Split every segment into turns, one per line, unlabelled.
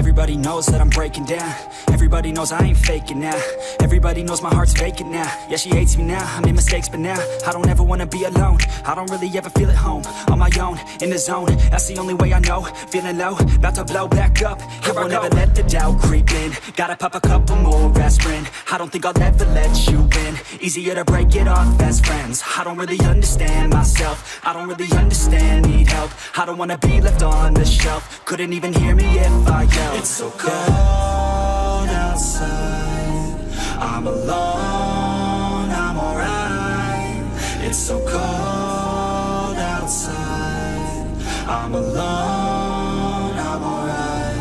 Everybody knows that I'm breaking down. Everybody knows I ain't faking now. Everybody knows my heart's vacant now. Yeah, she hates me now, I made mistakes but now I don't ever wanna be alone. I don't really ever feel at home. On my own, in the zone, that's the only way I know. Feeling low, about to blow back up. I won't ever let the doubt creep in. Gotta pop a couple more aspirin. I don't think I'll ever let you in. Easier to break it off as friends. I don't really understand myself. I don't really understand, need help. I don't wanna be left on the shelf. Couldn't even hear me if I yelled. It's so cold outside, I'm alone, I'm alright. It's so cold outside, I'm alone, I'm alright.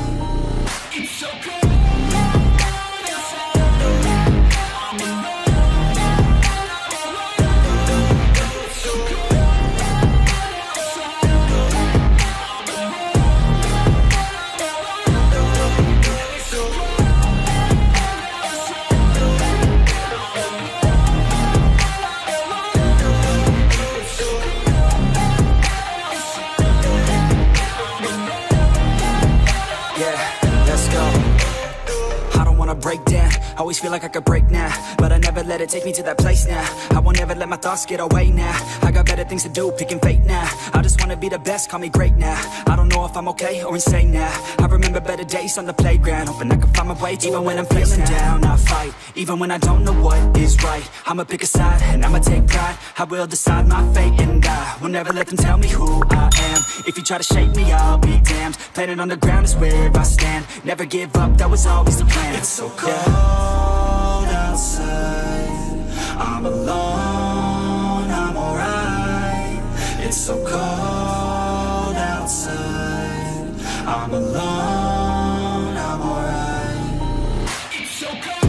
It's so cold. Break down, always feel like I could break now, but I never let it take me to that place now. I won't ever let my thoughts get away now. I got better things to do, picking fate now. I just wanna be the best, call me great now. I don't know if I'm okay or insane now. I remember better days on the playground, hoping I can find my way. Even when I'm feeling down, I fight. Even when I don't know what is right, I'ma pick a side and I'ma take pride. I will decide my fate and I will never let them tell me who I am. If you try to shape me, I'll be damned. Planet on the ground is where I stand. Never give up, that was always the plan. It's so cold outside, I'm alone, I'm alright. It's so cold outside, I'm alone, I'm alright. It's so cold.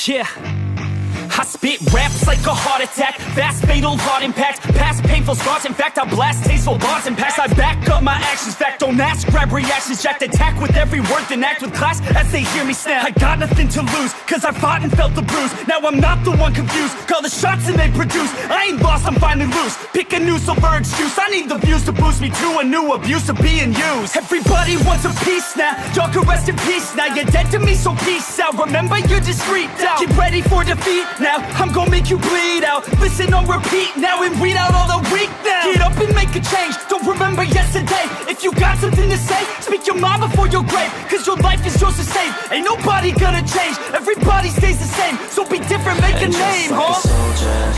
Yeah, I spit raps like a heart attack. Fast, fatal, heart impact. Past painful scars, in fact I blast tasteful bars and packs. I back up my actions, fact don't ask, grab reactions. Jacked attack with every word, then act with class as they hear me snap. I got nothing to lose, cause I fought and felt the bruise. Now I'm not the one confused, call the shots and they produce. I ain't lost, I'm finally loose. Pick a new silver excuse, I need the views to boost me to a new abuse of being used. Everybody wants a piece now, y'all can rest in peace now. You're dead to me, so peace out. Remember you're discreet out. Get ready for defeat now, I'm gonna make you bleed out. Listen on repeat now and read out all the weak now. Get up and make a change, don't remember yesterday. If you got something to say, speak your mind before your grave. Cause your life is yours to save, ain't nobody gonna change. Everybody stays the same, so be different, make a name,
like a soldier,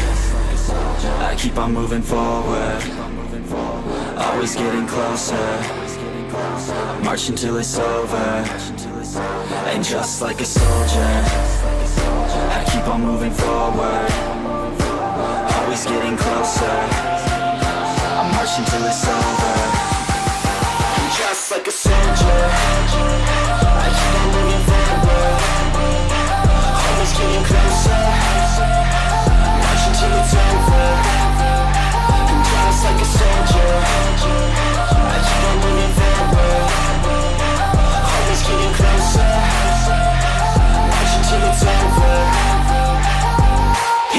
I keep on moving forward, always getting closer, march until it's over. And just like a soldier, I keep on moving forward, always getting closer, I march until it's over. And just like a soldier, I keep on moving forward, always getting closer, march until it's over. And just like a soldier, I keep on moving forward, always getting closer, march until it's over.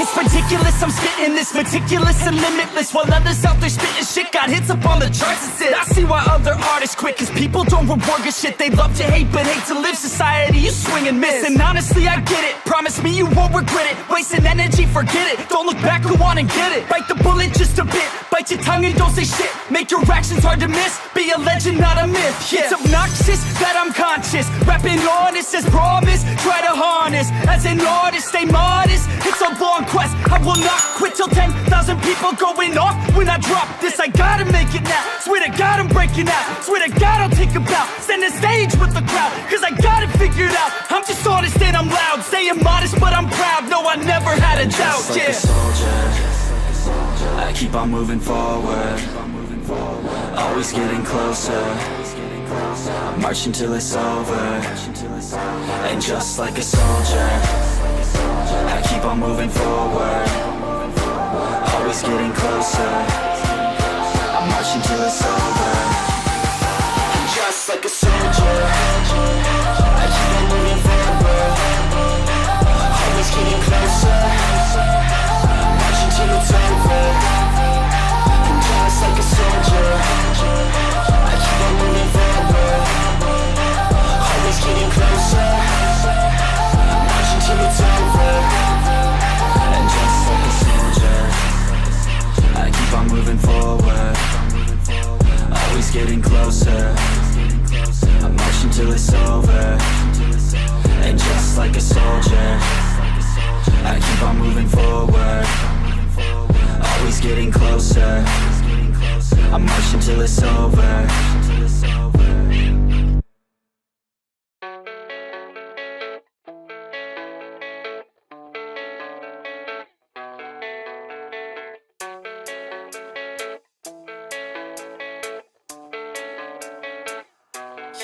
It's ridiculous, I'm spitting this meticulous and limitless, while others out there spitting shit got hits up on the charts and shit. I see why other artists quit, cause people don't reward good shit. They love to hate but hate to live. Society, you swing and miss. And honestly I get it, promise me you won't regret it. Wasting energy, forget it, don't look back, go on and get it. Bite the bullet just a bit, bite your tongue and don't say shit. Make your actions hard to miss, be a legend not a myth. Yeah. It's obnoxious that I'm conscious, rapping honest as promise. Try to harness as as an artist, stay modest. It's a long quest, I will not quit till 10,000 people going off when I drop this. I gotta make it now, swear to God I'm breaking out. Swear to God I'll take a bow, stand the stage with the crowd, cause I got it figured out. I'm just honest and I'm loud, staying modest but I'm proud. No, I never had a doubt,
just like a soldier, I keep on moving forward, always getting closer. I'm marching till it's over. And just like a soldier, I keep on moving forward, always getting closer. I'm marching till it's over. And just like a soldier, I keep on moving forward, always getting closer. I'm marching till it's over. And just like a soldier, I keep on moving forward, always getting closer. I'm marching till it's over. And just like a soldier, I keep on moving forward, always getting closer. I'm marching till it's over. And just like a soldier, I keep on moving forward, always getting closer. I'm marching till it's over.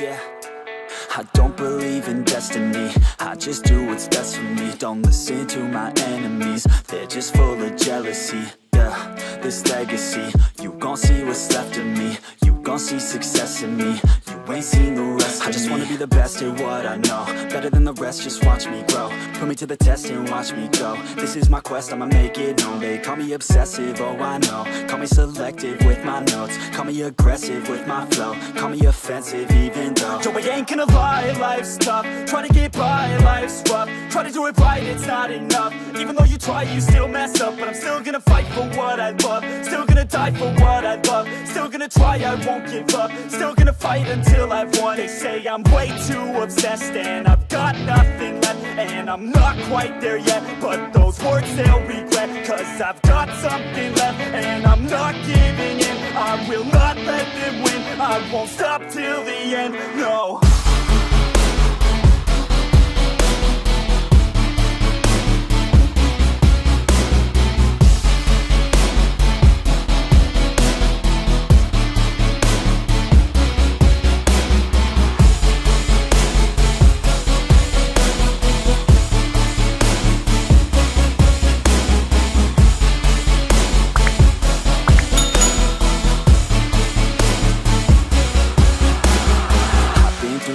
Yeah, I don't believe in destiny, I just do what's best for me. Don't listen to my enemies, they're just full of jealousy. Yeah, this legacy, you gon' see what's left of me. You gon' see success in me, you ain't seen the rest of me. I just wanna be the best at what I know, better than the rest, just watch me grow. Put me to the test and watch me go. This is my quest, I'ma make it known. They call me obsessive, oh I know. Call me selective with my notes, call me aggressive with my flow. Call me offensive even though Joe, I ain't gonna lie, life's tough. Try to get by, life's rough. Try to do it right, it's not enough. Even though you try, you still mess up. But I'm still gonna fight for what I love, still gonna die for what I love. Still gonna try, I won't give up. Still gonna fight until I've won. They say I'm way too obsessed and I've got nothing left, and I'm not quite there yet, but those words they'll regret. Cause I've got something left and I'm not giving in. I will not let them win, I won't stop till the end, no.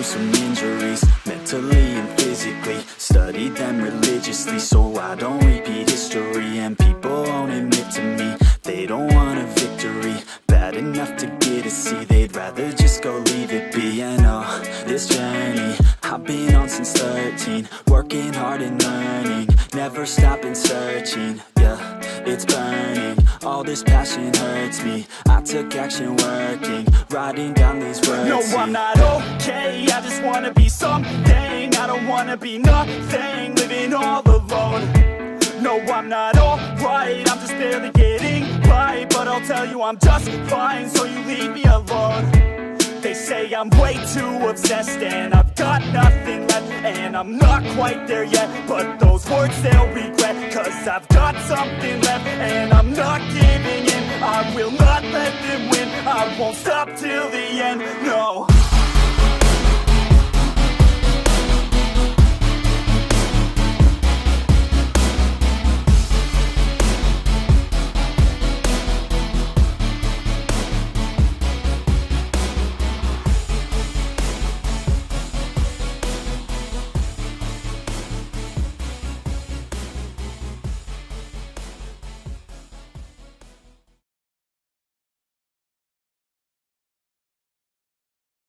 Some injuries, mentally and physically. Studied them religiously so I don't repeat history. And people won't admit to me they don't want a victory bad enough to get a C. They'd rather just go leave it be. And oh, this journey I've been on since 13, working hard and learning, never stopping searching. Yeah, it's burning, all this passion hurts me. I took action working, writing down these words. No, I'm not okay, I just wanna be something. I don't wanna be nothing, living all alone. No, I'm not alright, I'm just barely getting by. But I'll tell you I'm just fine, so you leave me alone. They say I'm way too obsessed and I've got nothing left, and I'm not quite there yet, but those words they'll regret. Cause I've got something left and I'm not giving in. I will not let them win, I won't stop till the end, no.